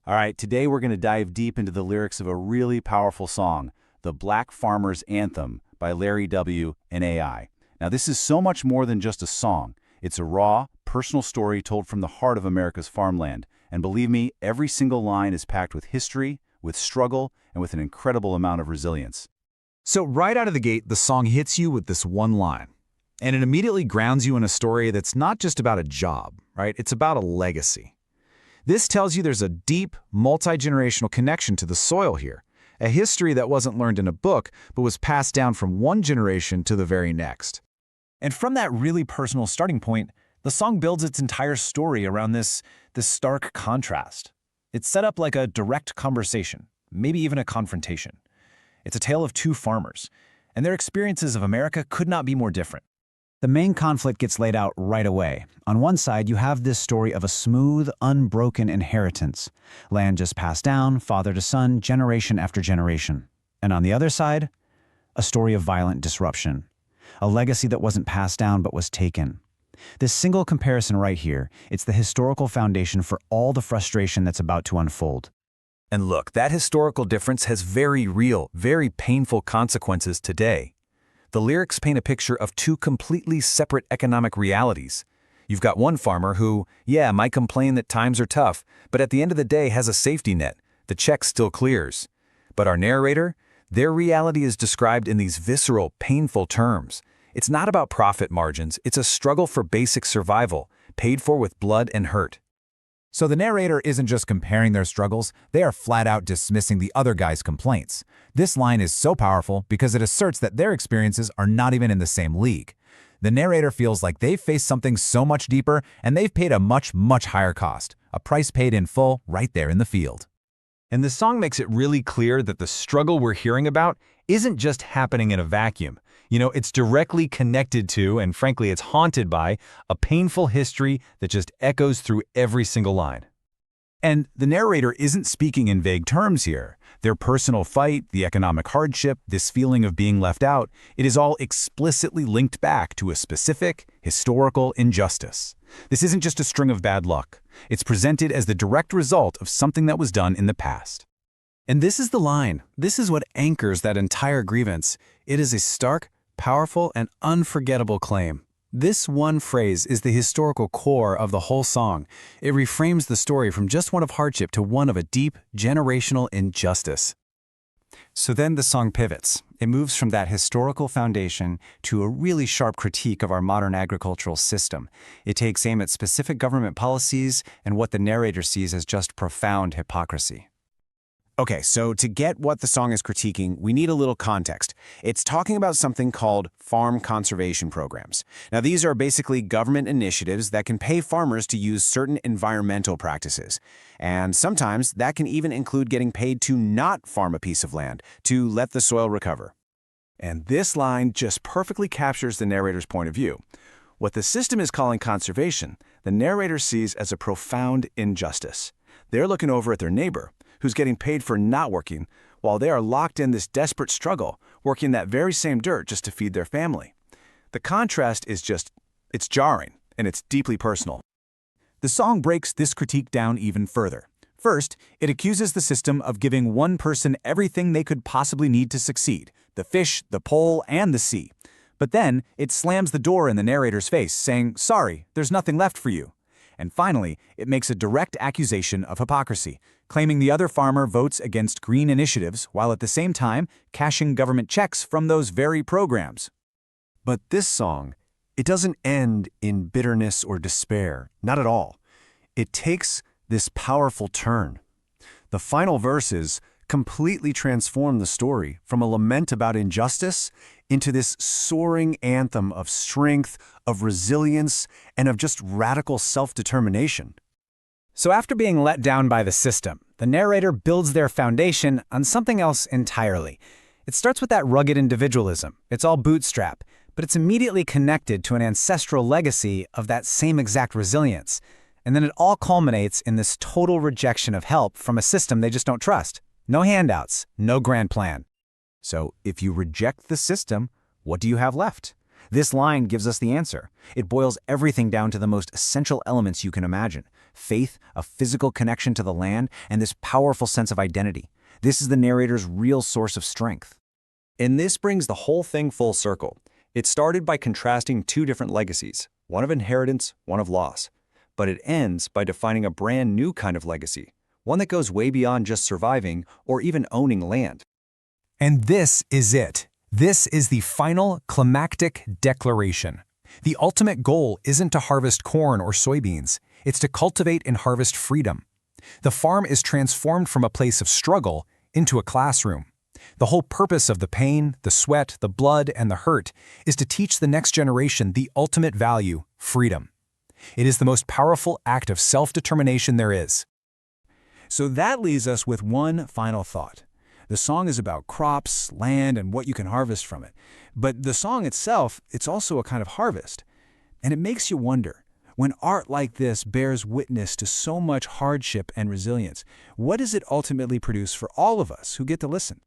All right, today we're going to dive deep into the lyrics of a really powerful song, the Black Farmer's Anthem by Larry W and A.I. Now, this is so much more than just a song. It's a raw, personal story told from the heart of America's farmland. And believe me, every single line is packed with history, with struggle, and with an incredible amount of resilience. So right out of the gate, the song hits you with this one line. And it immediately grounds you in a story that's not just about a job, right? It's about a legacy. This tells you there's a deep, multi-generational connection to the soil here, a history that wasn't learned in a book, but was passed down from one generation to the very next. And from that really personal starting point, the song builds its entire story around this stark contrast. It's set up like a direct conversation, maybe even a confrontation. It's a tale of two farmers, and their experiences of America could not be more different. The main conflict gets laid out right away. On one side, you have this story of a smooth, unbroken inheritance. Land just passed down, father to son, generation after generation. And on the other side, a story of violent disruption. A legacy that wasn't passed down but was taken. This single comparison right here, it's the historical foundation for all the frustration that's about to unfold. And look, that historical difference has very real, very painful consequences today. The lyrics paint a picture of two completely separate economic realities. You've got one farmer who, might complain that times are tough, but at the end of the day has a safety net. The check still clears. But our narrator, their reality is described in these visceral, painful terms. It's not about profit margins, it's a struggle for basic survival, paid for with blood and hurt. So the narrator isn't just comparing their struggles, they are flat out dismissing the other guy's complaints. This line is so powerful because it asserts that their experiences are not even in the same league. The narrator feels like they've faced something so much deeper and they've paid a much, much higher cost, a price paid in full right there in the field. And the song makes it really clear that the struggle we're hearing about isn't just happening in a vacuum. It's directly connected to, and frankly, it's haunted by, a painful history that just echoes through every single line. And the narrator isn't speaking in vague terms here. Their personal fight, the economic hardship, this feeling of being left out, it is all explicitly linked back to a specific, historical injustice. This isn't just a string of bad luck. It's presented as the direct result of something that was done in the past. And this is the line. This is what anchors that entire grievance. It is a stark, powerful, and unforgettable claim. This one phrase is the historical core of the whole song. It reframes the story from just one of hardship to one of a deep, generational injustice. So then the song pivots. It moves from that historical foundation to a really sharp critique of our modern agricultural system. It takes aim at specific government policies and what the narrator sees as just profound hypocrisy. Okay, so to get what the song is critiquing, we need a little context. It's talking about something called farm conservation programs. Now, these are basically government initiatives that can pay farmers to use certain environmental practices. And sometimes that can even include getting paid to not farm a piece of land, to let the soil recover. And this line just perfectly captures the narrator's point of view. What the system is calling conservation, the narrator sees as a profound injustice. They're looking over at their neighbor, who's getting paid for not working, while they are locked in this desperate struggle, working that very same dirt just to feed their family. The contrast is it's jarring, and it's deeply personal. The song breaks this critique down even further. First, it accuses the system of giving one person everything they could possibly need to succeed, the fish, the pole, and the sea. But then, it slams the door in the narrator's face, saying, "Sorry, there's nothing left for you." And finally, it makes a direct accusation of hypocrisy, claiming the other farmer votes against green initiatives while at the same time cashing government checks from those very programs. But this song, it doesn't end in bitterness or despair, not at all. It takes this powerful turn. The final verses completely transform the story from a lament about injustice into this soaring anthem of strength, of resilience, and of just radical self-determination. So after being let down by the system, the narrator builds their foundation on something else entirely. It starts with that rugged individualism. It's all bootstrap, but it's immediately connected to an ancestral legacy of that same exact resilience. And then it all culminates in this total rejection of help from a system they just don't trust. No handouts, no grand plan. So if you reject the system, what do you have left? This line gives us the answer. It boils everything down to the most essential elements you can imagine. faith, a physical connection to the land, and this powerful sense of identity. This is the narrator's real source of strength. And this brings the whole thing full circle. It started by contrasting two different legacies, one of inheritance, one of loss. But it ends by defining a brand new kind of legacy, one that goes way beyond just surviving or even owning land. And this is it. This is the final climactic declaration. The ultimate goal isn't to harvest corn or soybeans. It's to cultivate and harvest freedom. The farm is transformed from a place of struggle into a classroom. The whole purpose of the pain, the sweat, the blood, and the hurt is to teach the next generation the ultimate value, freedom. It is the most powerful act of self-determination there is. So that leaves us with one final thought. The song is about crops, land, and what you can harvest from it. But the song itself, it's also a kind of harvest. And it makes you wonder, when art like this bears witness to so much hardship and resilience, what does it ultimately produce for all of us who get to listen?